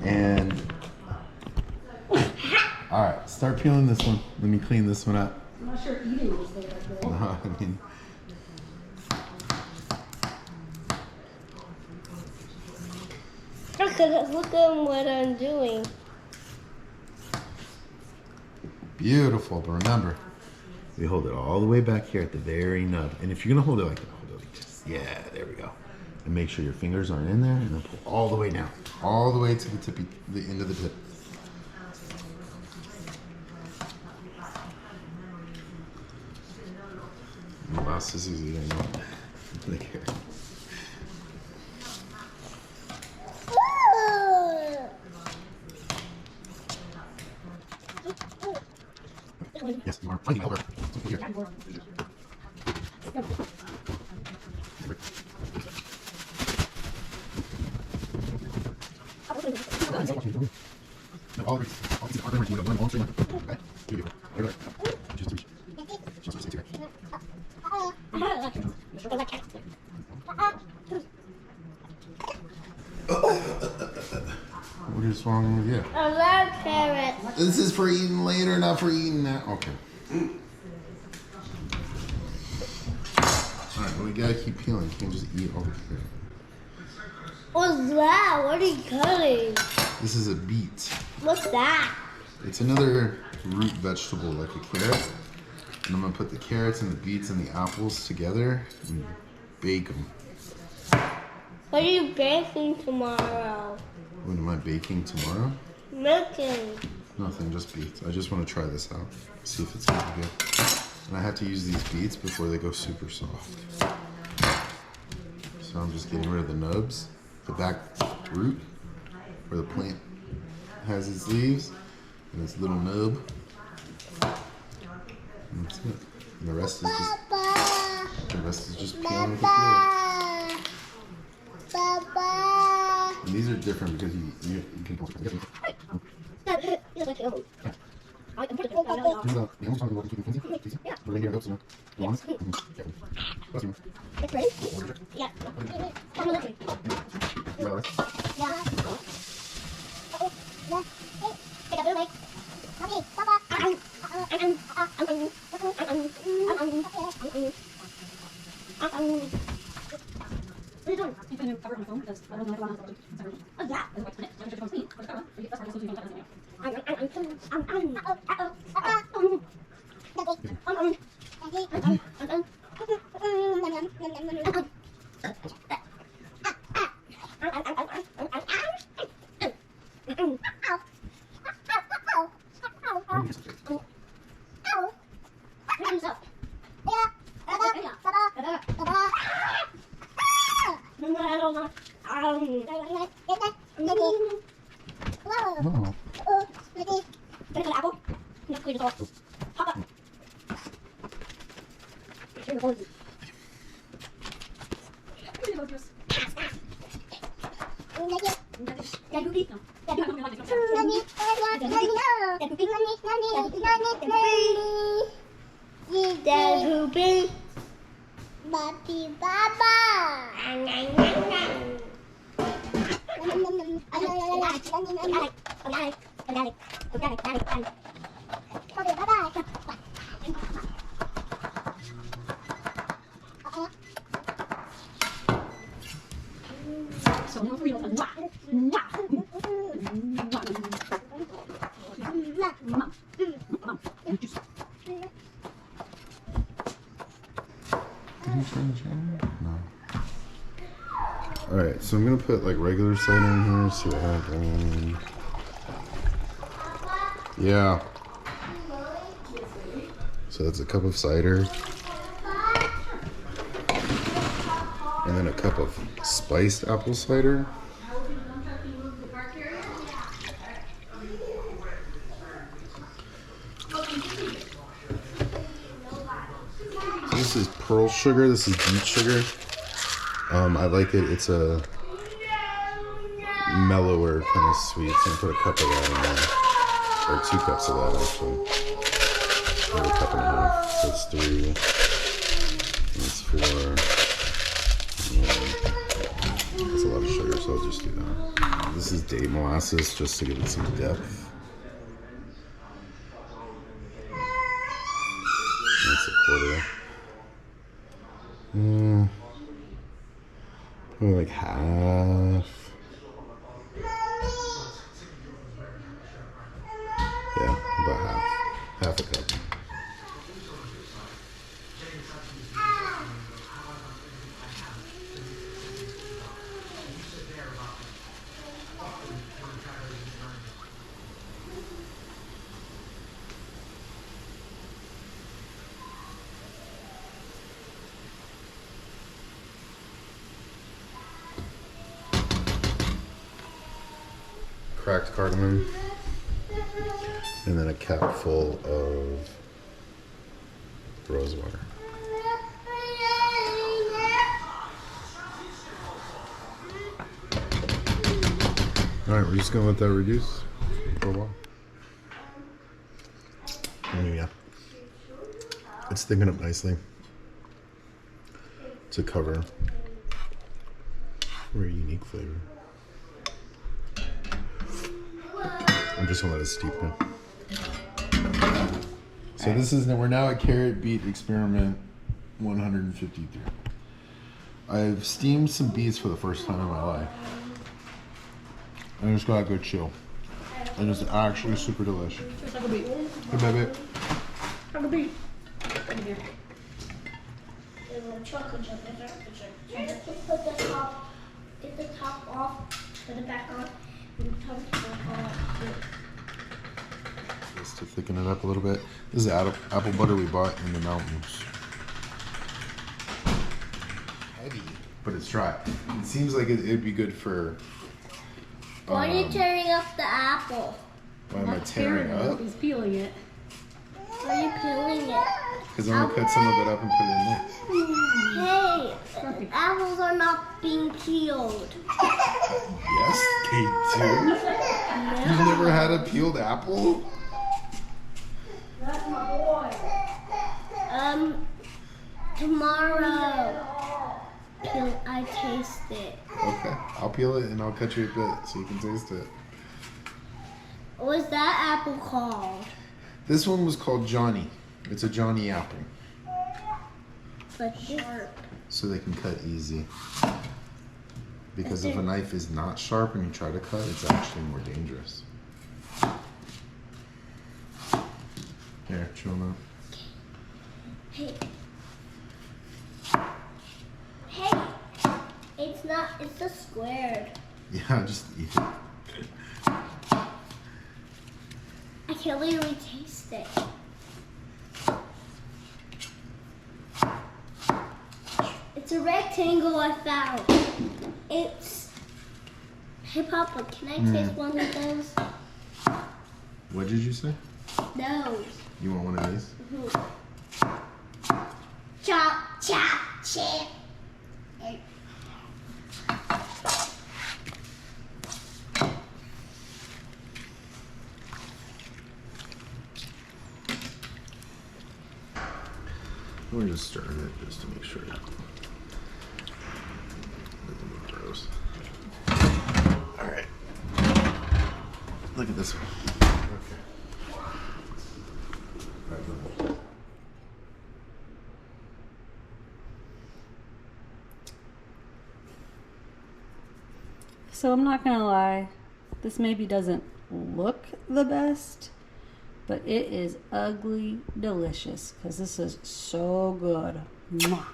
And all right, start peeling this one. Let me clean this one up. I'm not sure eating was there. No, I mean. Look at what I'm doing. Beautiful, but remember, we hold it all the way back here at the very nub. And if you're gonna hold it like that, hold it like this. Yeah, there we go. And make sure your fingers aren't in there, and then pull all the way down, all the way to the tippy, the end of the tip. Wow, scissors again. Look here. Yes, you are fighting over. Here. All these are there. You one long string. Okay. Beautiful. Right. Just reach. Just reach. What is wrong with you? I love carrots. This is for eating later, not for eating now. Okay. Alright, well, we gotta keep peeling. You can't just eat all the carrots. What's that? What are you cutting? This is a beet. What's that? It's another root vegetable like a carrot. And I'm gonna put the carrots and the beets and the apples together and bake them. What are you baking tomorrow? What am I baking tomorrow? Milking. Nothing, just beets. I just want to try this out. See if it's gonna be good. And I have to use these beets before they go super soft. So I'm just getting rid of the nubs, the back root, where the plant has its leaves, and its little nub. And that's it. And the rest is just peeling with the peeler. And these are different because you can pull it. What are you doing? I'm trying to cover my phone because I don't know how to Oh, yeah. Alright, so I'm gonna put like regular cider in here, see what happens. Yeah. So that's a cup of cider. And then a cup of spiced apple cider. So this is pearl sugar, this is beet sugar. I like it, it's a mellower kind of sweet, so I'm gonna put a cup of that in there. Or 2 cups of that actually. Maybe a cup and a half, so it's 3. That's 4. That's a lot of sugar, so I'll just do that. This is date molasses just to give it some depth. That's a quarter. Probably like half. Yeah, about half. Half a cup. Cracked cardamom, and then a cap full of rose water. All right, we're just gonna let that reduce for a while. Yeah, it's thickening up nicely to cover a very unique flavor. I'm just gonna let it steep in. So this is, we're now at carrot beet experiment 153. I've steamed some beets for the first time in my life. I just got a good chill. And it's actually super delicious. Take a beat. Hey, baby. Take a beat. In here. Put the top, get the top off, put it back on, and top it off. Just to thicken it up a little bit. This is apple butter we bought in the mountains. Heavy, but it's dry. It seems like it'd be good for. Why are you tearing up the apple? Why am I tearing up? He's peeling it. Why are you peeling it? Because I'm gonna cut some of it up and put it in there. Hey, apples are not being peeled. Yes, they do. You've never had a peeled apple? That's my boy. Tomorrow. I taste it. Okay, I'll peel it and I'll cut you a bit so you can taste it. What's that apple called? This one was called Johnny. It's a Johnny apple. But sharp. So they can cut easy. Because if a knife is not sharp and you try to cut, it's actually more dangerous. Here, chew them out. Hey. Hey. It's not, it's just squared. Yeah, just eat it. I can literally taste it. It's a rectangle I found. It's... Hey Papa, can I taste one of those? What did you say? Those. You want one of these? Chop, chop, chip. We're just stirring it just to make sure. Gross. All right. Look at this one. Okay. All right, So I'm not gonna lie, this maybe doesn't look the best, but it is ugly delicious because this is so good. Mwah.